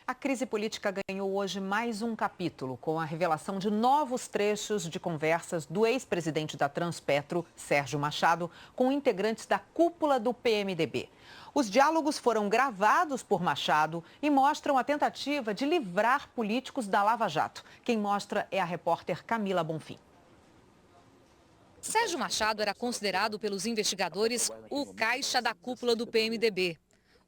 A crise política ganhou hoje mais um capítulo, com a revelação de novos trechos de conversas do ex-presidente da Transpetro, Sérgio Machado, com integrantes da cúpula do PMDB. Os diálogos foram gravados por Machado e mostram a tentativa de livrar políticos da Lava Jato. Quem mostra é a repórter Camila Bonfim. Sérgio Machado era considerado pelos investigadores o caixa da cúpula do PMDB.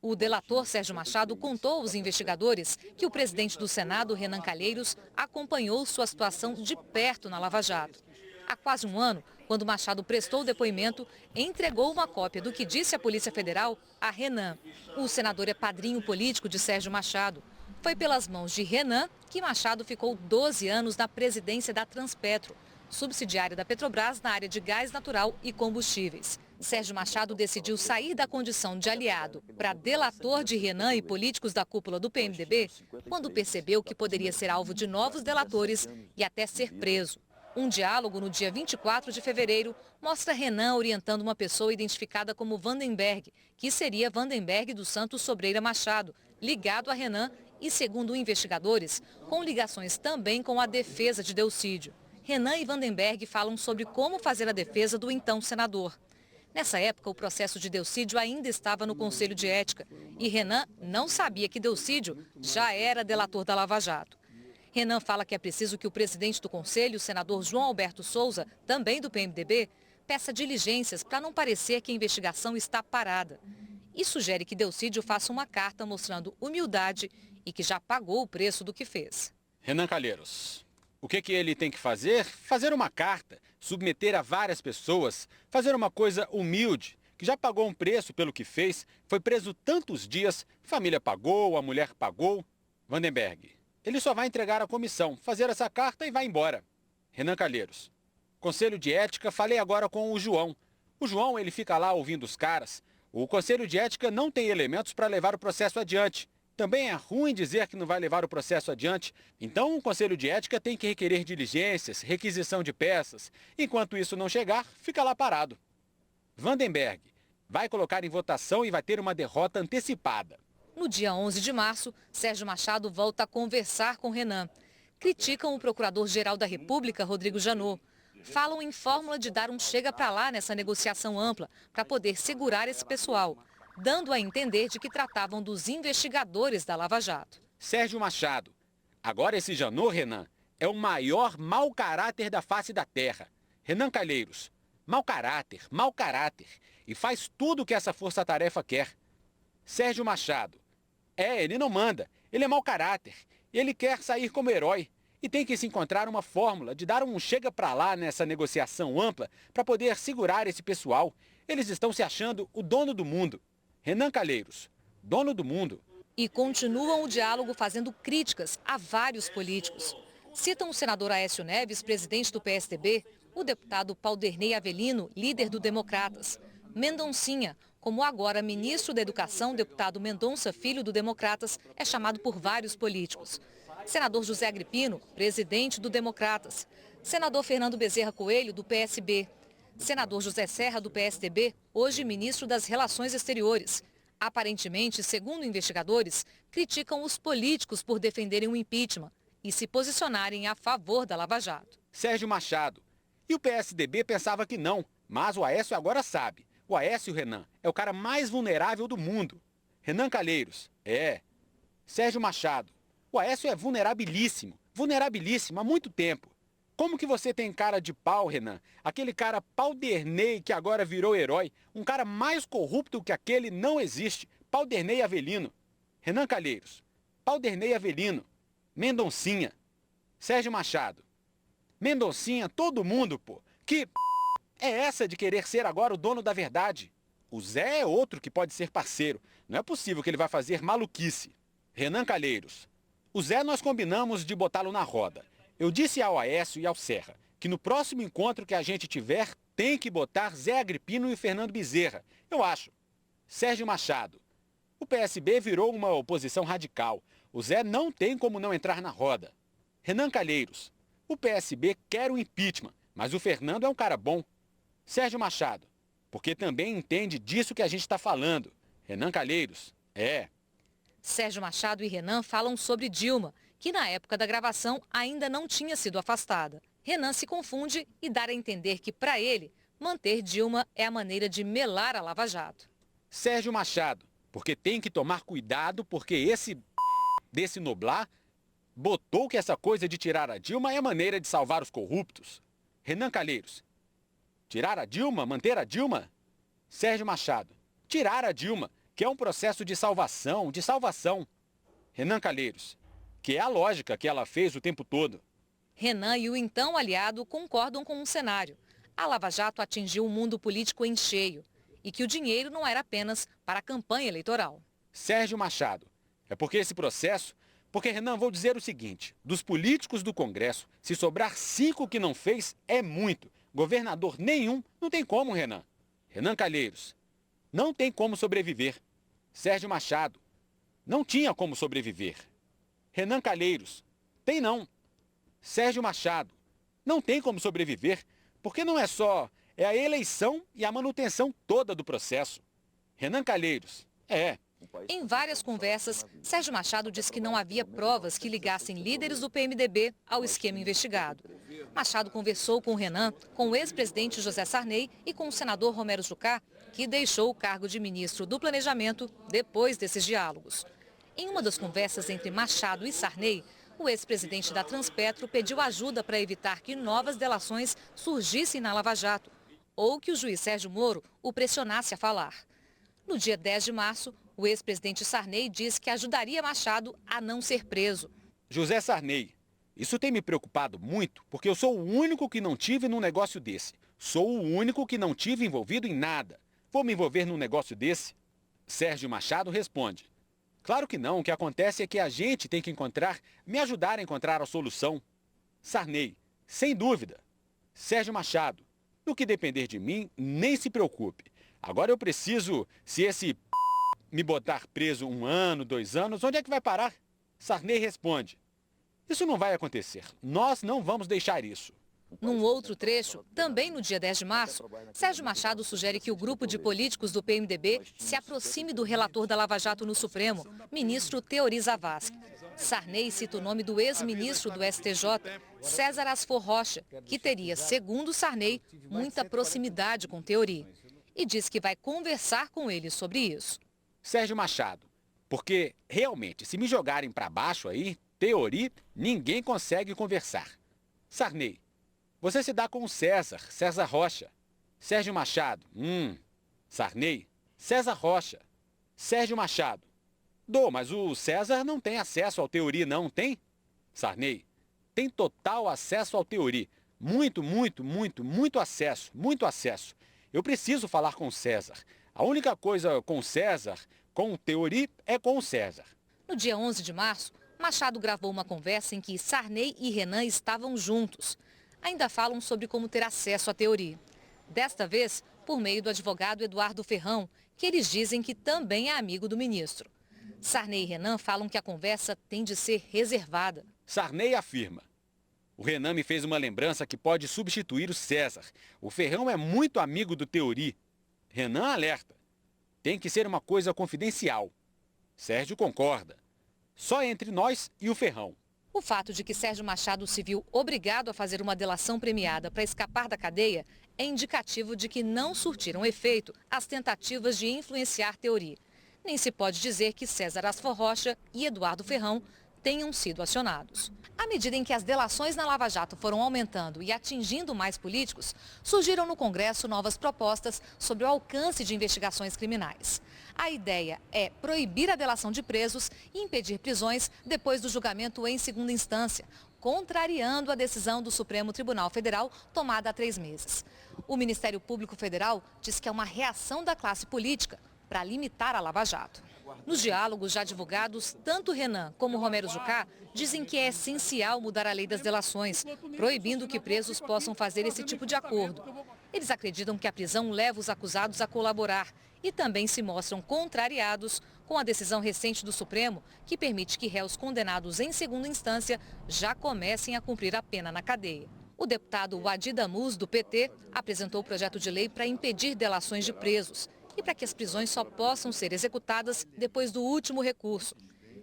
O delator Sérgio Machado contou aos investigadores que o presidente do Senado, Renan Calheiros, acompanhou sua situação de perto na Lava Jato. Há quase um ano, quando Machado prestou o depoimento, entregou uma cópia do que disse à Polícia Federal a Renan. O senador é padrinho político de Sérgio Machado. Foi pelas mãos de Renan que Machado ficou 12 anos na presidência da Transpetro, subsidiária da Petrobras na área de gás natural e combustíveis. Sérgio Machado decidiu sair da condição de aliado para delator de Renan e políticos da cúpula do PMDB quando percebeu que poderia ser alvo de novos delatores e até ser preso. Um diálogo no dia 24 de fevereiro mostra Renan orientando uma pessoa identificada como Vandenberg, que seria Vandenberg dos Santos Sobreira Machado, ligado a Renan e, segundo investigadores, com ligações também com a defesa de Delcídio. Renan e Vandenberg falam sobre como fazer a defesa do então senador. Nessa época, o processo de Delcídio ainda estava no Conselho de Ética e Renan não sabia que Delcídio já era delator da Lava Jato. Renan fala que é preciso que o presidente do Conselho, o senador João Alberto Souza, também do PMDB, peça diligências para não parecer que a investigação está parada. E sugere que Delcídio faça uma carta mostrando humildade e que já pagou o preço do que fez. Renan Calheiros. O que ele tem que fazer? Fazer uma carta, submeter a várias pessoas, fazer uma coisa humilde, que já pagou um preço pelo que fez, foi preso tantos dias, família pagou, a mulher pagou. Vandenberg, ele só vai entregar à comissão, fazer essa carta e vai embora. Renan Calheiros, Conselho de Ética, falei agora com o João. O João, ele fica lá ouvindo os caras. O Conselho de Ética não tem elementos para levar o processo adiante. Também é ruim dizer que não vai levar o processo adiante. Então, o Conselho de Ética tem que requerer diligências, requisição de peças. Enquanto isso não chegar, fica lá parado. Vandenberg vai colocar em votação e vai ter uma derrota antecipada. No dia 11 de março, Sérgio Machado volta a conversar com Renan. Criticam o Procurador-Geral da República, Rodrigo Janot. Falam em fórmula de dar um chega para lá nessa negociação ampla para poder segurar esse pessoal, dando a entender de que tratavam dos investigadores da Lava Jato. Sérgio Machado. Agora esse Janot, Renan, é o maior mau caráter da face da terra. Renan Calheiros. Mau caráter. E faz tudo o que essa força-tarefa quer. Sérgio Machado. Ele não manda. Ele é mau caráter. Ele quer sair como herói. E tem que se encontrar uma fórmula de dar um chega pra lá nessa negociação ampla para poder segurar esse pessoal. Eles estão se achando o dono do mundo. Renan Calheiros, dono do mundo. E continuam o diálogo fazendo críticas a vários políticos. Citam o senador Aécio Neves, presidente do PSDB, o deputado Paulderney Avelino, líder do Democratas, Mendoncinha, como agora ministro da Educação, deputado Mendonça Filho do Democratas, é chamado por vários políticos. Senador José Agripino, presidente do Democratas. Senador Fernando Bezerra Coelho, do PSB. Senador José Serra, do PSDB, hoje ministro das Relações Exteriores. Aparentemente, segundo investigadores, criticam os políticos por defenderem o impeachment e se posicionarem a favor da Lava Jato. Sérgio Machado. E o PSDB pensava que não, mas o Aécio agora sabe. O Aécio, Renan, é o cara mais vulnerável do mundo. Renan Calheiros. Sérgio Machado. O Aécio é vulnerabilíssimo há muito tempo. Como que você tem cara de pau, Renan? Aquele cara Paulderney que agora virou herói, um cara mais corrupto que aquele não existe. Paulderney Avelino. Renan Calheiros. Paulderney Avelino. Mendoncinha. Sérgio Machado. Mendoncinha, todo mundo, pô. Que é essa de querer ser agora o dono da verdade? O Zé é outro que pode ser parceiro. Não é possível que ele vá fazer maluquice. Renan Calheiros. O Zé nós combinamos de botá-lo na roda. Eu disse ao Aécio e ao Serra que no próximo encontro que a gente tiver, tem que botar Zé Agripino e Fernando Bezerra. Eu acho. Sérgio Machado. O PSB virou uma oposição radical. O Zé não tem como não entrar na roda. Renan Calheiros. O PSB quer o impeachment, mas o Fernando é um cara bom. Sérgio Machado. Porque também entende disso que a gente está falando. Renan Calheiros. Sérgio Machado e Renan falam sobre Dilma, que na época da gravação ainda não tinha sido afastada. Renan se confunde e dá a entender que, para ele, manter Dilma é a maneira de melar a Lava Jato. Sérgio Machado, porque tem que tomar cuidado, porque esse desse Noblar botou que essa coisa de tirar a Dilma é a maneira de salvar os corruptos. Renan Calheiros, tirar a Dilma, manter a Dilma? Sérgio Machado, tirar a Dilma, que é um processo de salvação, Renan Calheiros, que é a lógica que ela fez o tempo todo. Renan e o então aliado concordam com um cenário. A Lava Jato atingiu o mundo político em cheio e que o dinheiro não era apenas para a campanha eleitoral. Sérgio Machado, é porque esse processo... Porque, Renan, vou dizer o seguinte, dos políticos do Congresso, se sobrar 5 que não fez, é muito. Governador nenhum, não tem como, Renan. Renan Calheiros, não tem como sobreviver. Sérgio Machado, não tinha como sobreviver. Renan Calheiros, tem não. Sérgio Machado, não tem como sobreviver, porque não é só, é a eleição e a manutenção toda do processo. Renan Calheiros, Em várias conversas, Sérgio Machado disse que não havia provas que ligassem líderes do PMDB ao esquema investigado. Machado conversou com Renan, com o ex-presidente José Sarney e com o senador Romero Jucá, que deixou o cargo de ministro do Planejamento depois desses diálogos. Em uma das conversas entre Machado e Sarney, o ex-presidente da Transpetro pediu ajuda para evitar que novas delações surgissem na Lava Jato ou que o juiz Sérgio Moro o pressionasse a falar. No dia 10 de março, o ex-presidente Sarney disse que ajudaria Machado a não ser preso. José Sarney, isso tem me preocupado muito, porque eu sou o único que não tive num negócio desse. Sou o único que não tive envolvido em nada. Vou me envolver num negócio desse? Sérgio Machado responde. Claro que não, o que acontece é que a gente tem que me ajudar a encontrar a solução. Sarney, sem dúvida. Sérgio Machado, no que depender de mim, nem se preocupe. Agora eu preciso, se esse me botar preso 1 ano, 2 anos, onde é que vai parar? Sarney responde, isso não vai acontecer, nós não vamos deixar isso. Num outro trecho, também no dia 10 de março, Sérgio Machado sugere que o grupo de políticos do PMDB se aproxime do relator da Lava Jato no Supremo, ministro Teori Zavascki. Sarney cita o nome do ex-ministro do STJ, César Asfor Rocha, que teria, segundo Sarney, muita proximidade com Teori. E diz que vai conversar com ele sobre isso. Sérgio Machado, porque realmente, se me jogarem para baixo aí, Teori, ninguém consegue conversar. Sarney, você se dá com o César Rocha. Sérgio Machado, Sarney, César Rocha. Sérgio Machado, mas o César não tem acesso ao Teori, não tem? Sarney, tem total acesso ao Teori. Muito acesso, muito acesso. Eu preciso falar com o César. A única coisa com o César, com o Teori, é com o César. No dia 11 de março, Machado gravou uma conversa em que Sarney e Renan estavam juntos. Ainda falam sobre como ter acesso à Teori. Desta vez, por meio do advogado Eduardo Ferrão, que eles dizem que também é amigo do ministro. Sarney e Renan falam que a conversa tem de ser reservada. Sarney afirma. O Renan me fez uma lembrança que pode substituir o César. O Ferrão é muito amigo do Teori. Renan alerta. Tem que ser uma coisa confidencial. Sérgio concorda. Só entre nós e o Ferrão. O fato de que Sérgio Machado se viu obrigado a fazer uma delação premiada para escapar da cadeia é indicativo de que não surtiram efeito as tentativas de influenciar Teori. Nem se pode dizer que César Asfor Rocha e Eduardo Ferrão tenham sido acionados. À medida em que as delações na Lava Jato foram aumentando e atingindo mais políticos, surgiram no Congresso novas propostas sobre o alcance de investigações criminais. A ideia é proibir a delação de presos e impedir prisões depois do julgamento em segunda instância, contrariando a decisão do Supremo Tribunal Federal tomada há 3 meses. O Ministério Público Federal diz que é uma reação da classe política para limitar a Lava Jato. Nos diálogos já divulgados, tanto Renan como Romero Jucá dizem que é essencial mudar a lei das delações, proibindo que presos possam fazer esse tipo de acordo. Eles acreditam que a prisão leva os acusados a colaborar e também se mostram contrariados com a decisão recente do Supremo, que permite que réus condenados em segunda instância já comecem a cumprir a pena na cadeia. O deputado Wadi Damus, do PT, apresentou o projeto de lei para impedir delações de presos e para que as prisões só possam ser executadas depois do último recurso.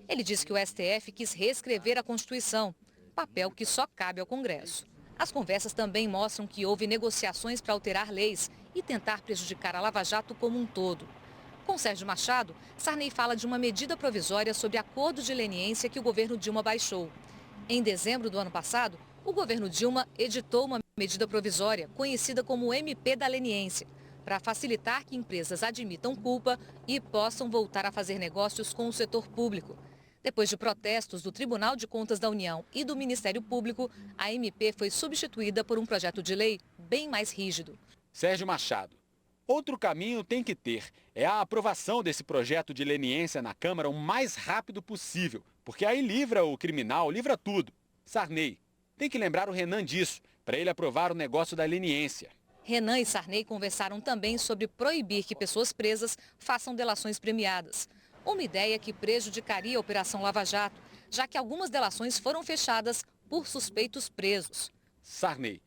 Ele disse que o STF quis reescrever a Constituição, papel que só cabe ao Congresso. As conversas também mostram que houve negociações para alterar leis e tentar prejudicar a Lava Jato como um todo. Com Sérgio Machado, Sarney fala de uma medida provisória sobre acordo de leniência que o governo Dilma baixou. Em dezembro do ano passado, o governo Dilma editou uma medida provisória, conhecida como MP da leniência, para facilitar que empresas admitam culpa e possam voltar a fazer negócios com o setor público. Depois de protestos do Tribunal de Contas da União e do Ministério Público, a MP foi substituída por um projeto de lei bem mais rígido. Sérgio Machado, outro caminho tem que ter é a aprovação desse projeto de leniência na Câmara o mais rápido possível, porque aí livra o criminal, livra tudo. Sarney, tem que lembrar o Renan disso, para ele aprovar o negócio da leniência. Renan e Sarney conversaram também sobre proibir que pessoas presas façam delações premiadas. Uma ideia que prejudicaria a Operação Lava Jato, já que algumas delações foram fechadas por suspeitos presos. Sarney,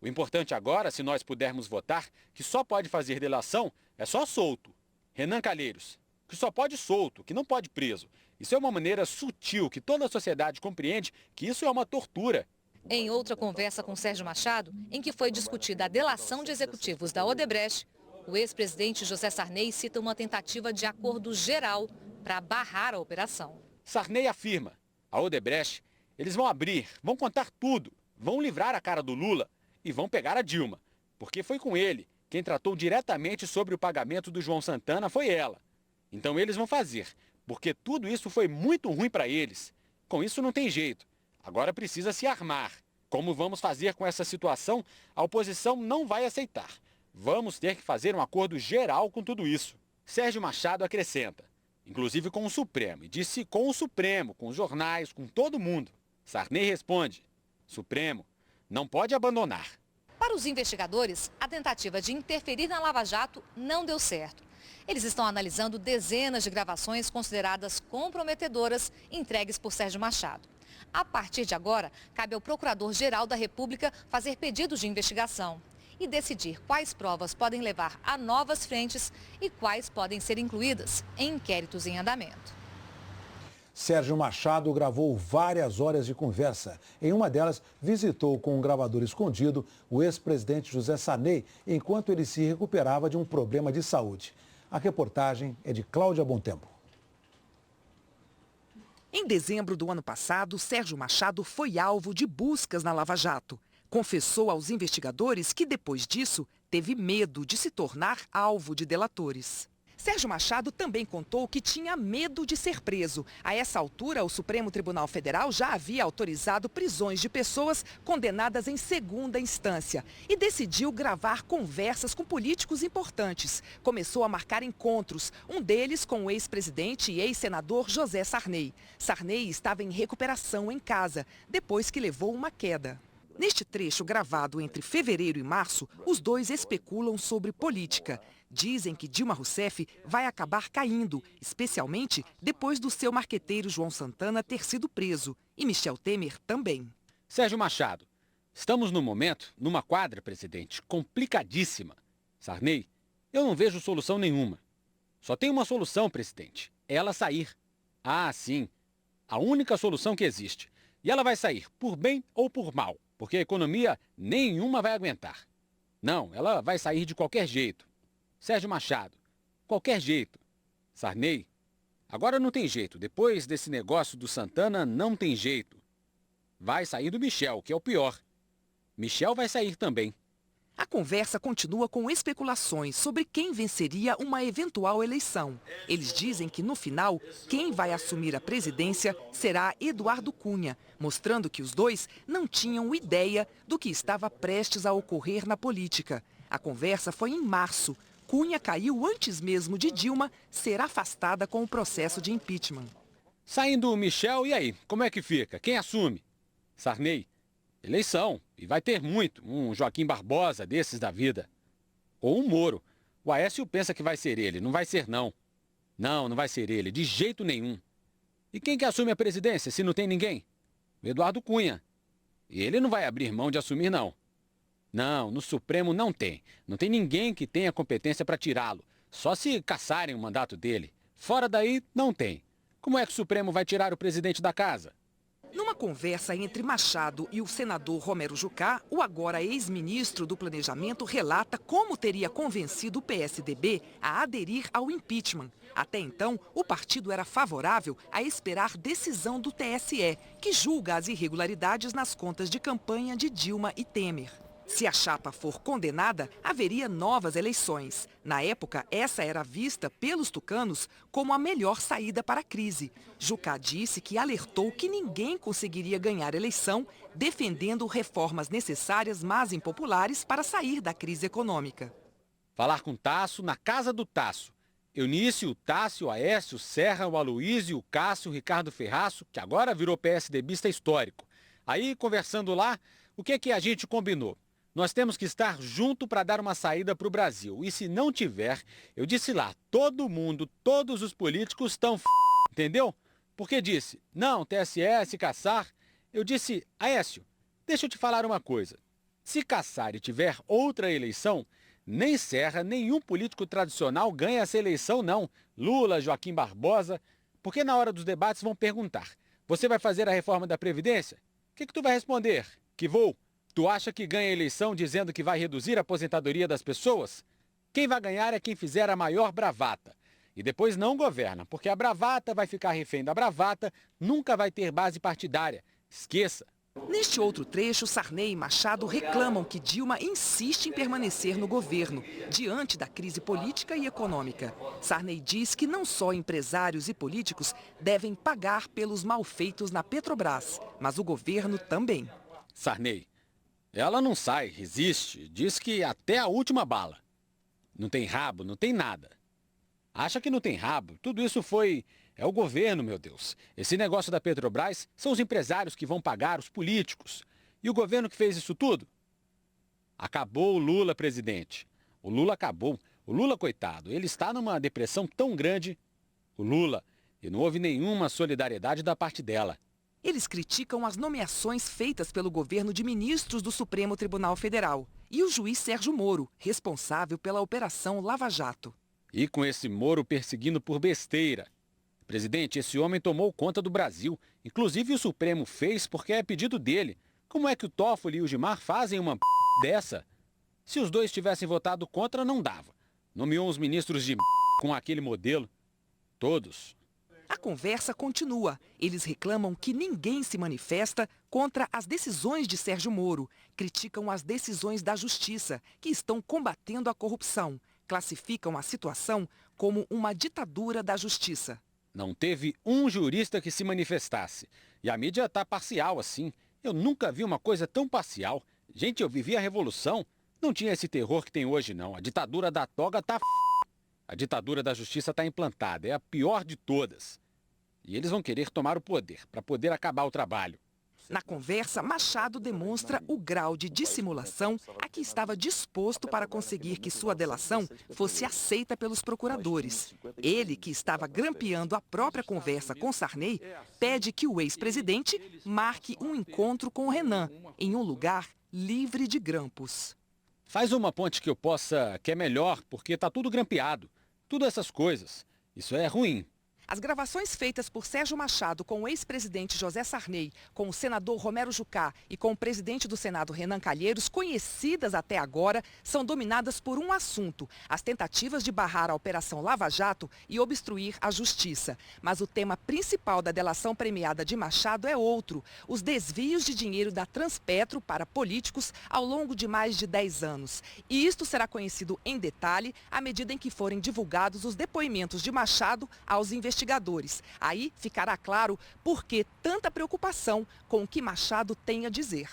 o importante agora, se nós pudermos votar, que só pode fazer delação é só solto. Renan Calheiros, que só pode solto, que não pode preso. Isso é uma maneira sutil que toda a sociedade compreende que isso é uma tortura. Em outra conversa com Sérgio Machado, em que foi discutida a delação de executivos da Odebrecht, o ex-presidente José Sarney cita uma tentativa de acordo geral para barrar a operação. Sarney afirma, a Odebrecht, eles vão abrir, vão contar tudo, vão livrar a cara do Lula e vão pegar a Dilma, porque foi com ele. Quem tratou diretamente sobre o pagamento do João Santana foi ela. Então eles vão fazer, porque tudo isso foi muito ruim para eles. Com isso não tem jeito. Agora precisa se armar. Como vamos fazer com essa situação, a oposição não vai aceitar. Vamos ter que fazer um acordo geral com tudo isso. Sérgio Machado acrescenta, inclusive com o Supremo, e disse com o Supremo, com os jornais, com todo mundo. Sarney responde, Supremo não pode abandonar. Para os investigadores, a tentativa de interferir na Lava Jato não deu certo. Eles estão analisando dezenas de gravações consideradas comprometedoras entregues por Sérgio Machado. A partir de agora, cabe ao Procurador-Geral da República fazer pedidos de investigação e decidir quais provas podem levar a novas frentes e quais podem ser incluídas em inquéritos em andamento. Sérgio Machado gravou várias horas de conversa. Em uma delas, visitou com um gravador escondido o ex-presidente José Sarney, enquanto ele se recuperava de um problema de saúde. A reportagem é de Cláudia Bontempo. Em dezembro do ano passado, Sérgio Machado foi alvo de buscas na Lava Jato. Confessou aos investigadores que, depois disso, teve medo de se tornar alvo de delatores. Sérgio Machado também contou que tinha medo de ser preso. A essa altura, o Supremo Tribunal Federal já havia autorizado prisões de pessoas condenadas em segunda instância e decidiu gravar conversas com políticos importantes. Começou a marcar encontros, um deles com o ex-presidente e ex-senador José Sarney. Sarney estava em recuperação em casa, depois que levou uma queda. Neste trecho gravado entre fevereiro e março, os dois especulam sobre política. Dizem que Dilma Rousseff vai acabar caindo, especialmente depois do seu marqueteiro João Santana ter sido preso. E Michel Temer também. Sérgio Machado, estamos num momento, numa quadra, presidente, complicadíssima. Sarney, eu não vejo solução nenhuma. Só tem uma solução, presidente, é ela sair. Ah, sim, a única solução que existe. E ela vai sair, por bem ou por mal. Porque a economia nenhuma vai aguentar. Não, ela vai sair de qualquer jeito. Sérgio Machado, qualquer jeito. Sarney, agora não tem jeito. Depois desse negócio do Santana, não tem jeito. Vai sair do Michel, que é o pior. Michel vai sair também. A conversa continua com especulações sobre quem venceria uma eventual eleição. Eles dizem que, no final, quem vai assumir a presidência será Eduardo Cunha, mostrando que os dois não tinham ideia do que estava prestes a ocorrer na política. A conversa foi em março. Cunha caiu antes mesmo de Dilma ser afastada com o processo de impeachment. Saindo o Michel, e aí? Como é que fica? Quem assume? Sarney? Eleição. E vai ter muito. Um Joaquim Barbosa desses da vida. Ou um Moro. O Aécio pensa que vai ser ele. Não vai ser, não. Não, não vai ser ele. De jeito nenhum. E quem que assume a presidência se não tem ninguém? O Eduardo Cunha. E ele não vai abrir mão de assumir, não. Não, no Supremo não tem. Não tem ninguém que tenha competência para tirá-lo. Só se caçarem o mandato dele. Fora daí, não tem. Como é que o Supremo vai tirar o presidente da casa? Numa conversa entre Machado e o senador Romero Jucá, o agora ex-ministro do Planejamento relata como teria convencido o PSDB a aderir ao impeachment. Até então, o partido era favorável a esperar decisão do TSE, que julga as irregularidades nas contas de campanha de Dilma e Temer. Se a chapa for condenada, haveria novas eleições. Na época, essa era vista pelos tucanos como a melhor saída para a crise. Jucá disse que alertou que ninguém conseguiria ganhar eleição defendendo reformas necessárias, mas impopulares, para sair da crise econômica. Falar com Tasso na casa do Tasso. Eunício, Tássio, Aécio, Serra, o Aloísio, o Cássio, o Ricardo Ferraço, que agora virou PSDBista histórico. Aí, conversando lá, o que a gente combinou? Nós temos que estar junto para dar uma saída para o Brasil. E se não tiver, eu disse lá, todo mundo, todos os políticos estão entendeu? Porque disse, não, TSE, se caçar. Eu disse, Aécio, deixa eu te falar uma coisa. Se caçar e tiver outra eleição, nem Serra, nenhum político tradicional ganha essa eleição, não. Lula, Joaquim Barbosa, porque na hora dos debates vão perguntar, você vai fazer a reforma da Previdência? O que tu vai responder? Que vou? Tu acha que ganha a eleição dizendo que vai reduzir a aposentadoria das pessoas? Quem vai ganhar é quem fizer a maior bravata. E depois não governa, porque a bravata vai ficar refém da bravata, nunca vai ter base partidária. Esqueça. Neste outro trecho, Sarney e Machado reclamam que Dilma insiste em permanecer no governo, diante da crise política e econômica. Sarney diz que não só empresários e políticos devem pagar pelos malfeitos na Petrobras, mas o governo também. Sarney, ela não sai, resiste, diz que até a última bala. Não tem rabo, não tem nada. Acha que não tem rabo? Tudo isso é o governo, meu Deus. Esse negócio da Petrobras são os empresários que vão pagar, os políticos. E o governo que fez isso tudo? Acabou o Lula, presidente. O Lula acabou. O Lula, coitado, ele está numa depressão tão grande. O Lula, e não houve nenhuma solidariedade da parte dela. Eles criticam as nomeações feitas pelo governo de ministros do Supremo Tribunal Federal e o juiz Sérgio Moro, responsável pela Operação Lava Jato. E com esse Moro perseguindo por besteira. Presidente, esse homem tomou conta do Brasil. Inclusive o Supremo fez porque é pedido dele. Como é que o Toffoli e o Gilmar fazem uma dessa? Se os dois tivessem votado contra, não dava. Nomeou os ministros de com aquele modelo. Todos. A conversa continua. Eles reclamam que ninguém se manifesta contra as decisões de Sérgio Moro. Criticam as decisões da Justiça, que estão combatendo a corrupção. Classificam a situação como uma ditadura da Justiça. Não teve um jurista que se manifestasse. E a mídia está parcial assim. Eu nunca vi uma coisa tão parcial. Gente, eu vivi a Revolução. Não tinha esse terror que tem hoje, não. A ditadura da toga tá A ditadura da Justiça está implantada. É a pior de todas. E eles vão querer tomar o poder para poder acabar o trabalho. Na conversa, Machado demonstra o grau de dissimulação a que estava disposto para conseguir que sua delação fosse aceita pelos procuradores. Ele, que estava grampeando a própria conversa com Sarney, pede que o ex-presidente marque um encontro com o Renan, em um lugar livre de grampos. Faz uma ponte que eu possa, que é melhor, porque está tudo grampeado. Tudo essas coisas. Isso é ruim. As gravações feitas por Sérgio Machado com o ex-presidente José Sarney, com o senador Romero Jucá e com o presidente do Senado Renan Calheiros, conhecidas até agora, são dominadas por um assunto: as tentativas de barrar a Operação Lava Jato e obstruir a justiça. Mas o tema principal da delação premiada de Machado é outro: os desvios de dinheiro da Transpetro para políticos ao longo de mais de 10 anos. E isto será conhecido em detalhe à medida em que forem divulgados os depoimentos de Machado aos investigadores. Aí ficará claro por que tanta preocupação com o que Machado tem a dizer.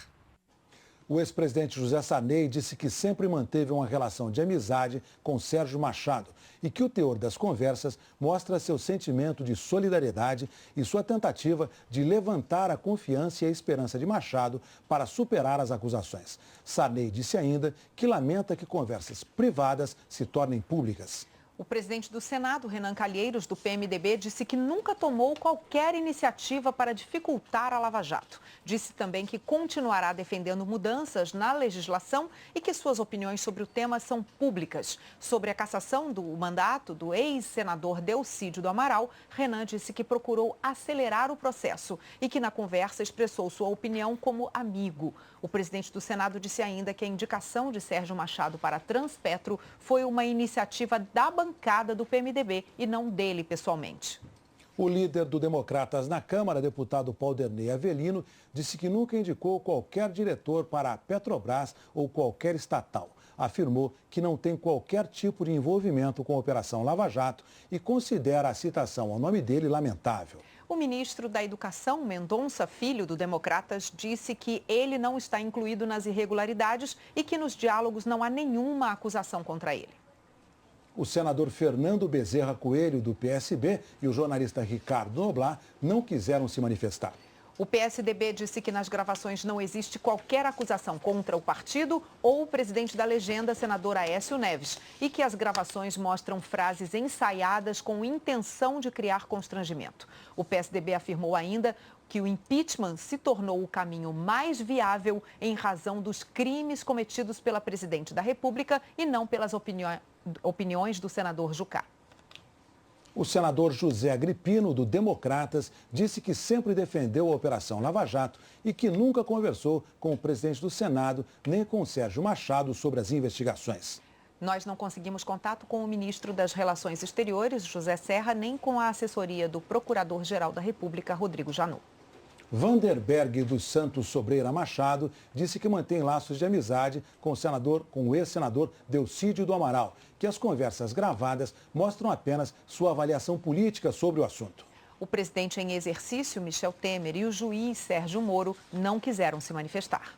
O ex-presidente José Sarney disse que sempre manteve uma relação de amizade com Sérgio Machado e que o teor das conversas mostra seu sentimento de solidariedade e sua tentativa de levantar a confiança e a esperança de Machado para superar as acusações. Sarney disse ainda que lamenta que conversas privadas se tornem públicas. O presidente do Senado, Renan Calheiros, do PMDB, disse que nunca tomou qualquer iniciativa para dificultar a Lava Jato. Disse também que continuará defendendo mudanças na legislação e que suas opiniões sobre o tema são públicas. Sobre a cassação do mandato do ex-senador Delcídio do Amaral, Renan disse que procurou acelerar o processo e que na conversa expressou sua opinião como amigo. O presidente do Senado disse ainda que a indicação de Sérgio Machado para a Transpetro foi uma iniciativa da bancada do PMDB e não dele pessoalmente. O líder do Democratas na Câmara, deputado Paulderney Avelino, disse que nunca indicou qualquer diretor para a Petrobras ou qualquer estatal. Afirmou que não tem qualquer tipo de envolvimento com a Operação Lava Jato e considera a citação ao nome dele lamentável. O ministro da Educação, Mendonça Filho, do Democratas, disse que ele não está incluído nas irregularidades e que nos diálogos não há nenhuma acusação contra ele. O senador Fernando Bezerra Coelho, do PSB, e o jornalista Ricardo Noblar não quiseram se manifestar. O PSDB disse que nas gravações não existe qualquer acusação contra o partido ou o presidente da legenda, senador Aécio Neves, e que as gravações mostram frases ensaiadas com intenção de criar constrangimento. O PSDB afirmou ainda que o impeachment se tornou o caminho mais viável em razão dos crimes cometidos pela presidente da República e não pelas opiniões do senador Jucá. O senador José Agripino, do Democratas, disse que sempre defendeu a Operação Lava Jato e que nunca conversou com o presidente do Senado nem com Sérgio Machado sobre as investigações. Nós não conseguimos contato com o ministro das Relações Exteriores, José Serra, nem com a assessoria do Procurador-Geral da República, Rodrigo Janot. Vanderberg dos Santos Sobreira Machado disse que mantém laços de amizade com o ex-senador Delcídio do Amaral, que as conversas gravadas mostram apenas sua avaliação política sobre o assunto. O presidente em exercício, Michel Temer, e o juiz Sérgio Moro não quiseram se manifestar.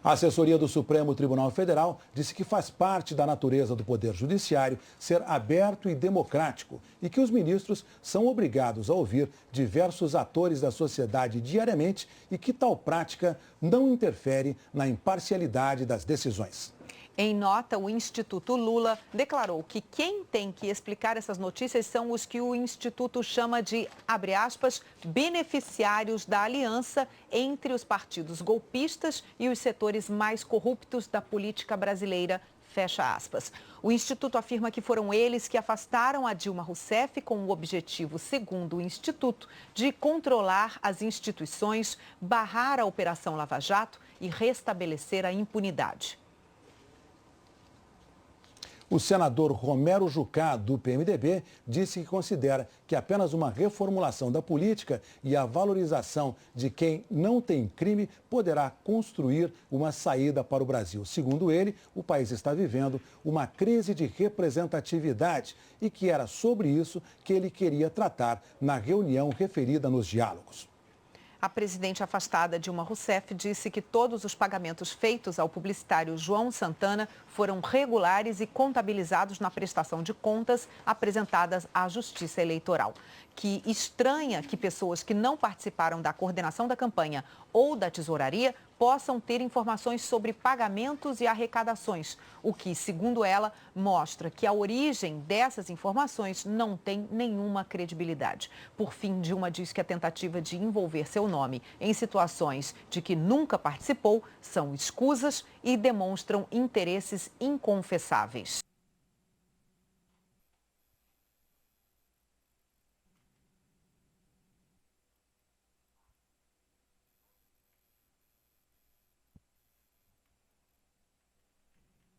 A assessoria do Supremo Tribunal Federal disse que faz parte da natureza do Poder Judiciário ser aberto e democrático e que os ministros são obrigados a ouvir diversos atores da sociedade diariamente e que tal prática não interfere na imparcialidade das decisões. Em nota, o Instituto Lula declarou que quem tem que explicar essas notícias são os que o Instituto chama de, abre aspas, beneficiários da aliança entre os partidos golpistas e os setores mais corruptos da política brasileira, fecha aspas. O Instituto afirma que foram eles que afastaram a Dilma Rousseff com o objetivo, segundo o Instituto, de controlar as instituições, barrar a Operação Lava Jato e restabelecer a impunidade. O senador Romero Jucá, do PMDB, disse que considera que apenas uma reformulação da política e a valorização de quem não tem crime poderá construir uma saída para o Brasil. Segundo ele, o país está vivendo uma crise de representatividade e que era sobre isso que ele queria tratar na reunião referida nos diálogos. A presidente afastada Dilma Rousseff disse que todos os pagamentos feitos ao publicitário João Santana foram regulares e contabilizados na prestação de contas apresentadas à Justiça Eleitoral. Que estranha que pessoas que não participaram da coordenação da campanha ou da tesouraria possam ter informações sobre pagamentos e arrecadações, o que, segundo ela, mostra que a origem dessas informações não tem nenhuma credibilidade. Por fim, Dilma diz que a tentativa de envolver seu nome em situações de que nunca participou são escusas e demonstram interesses inconfessáveis.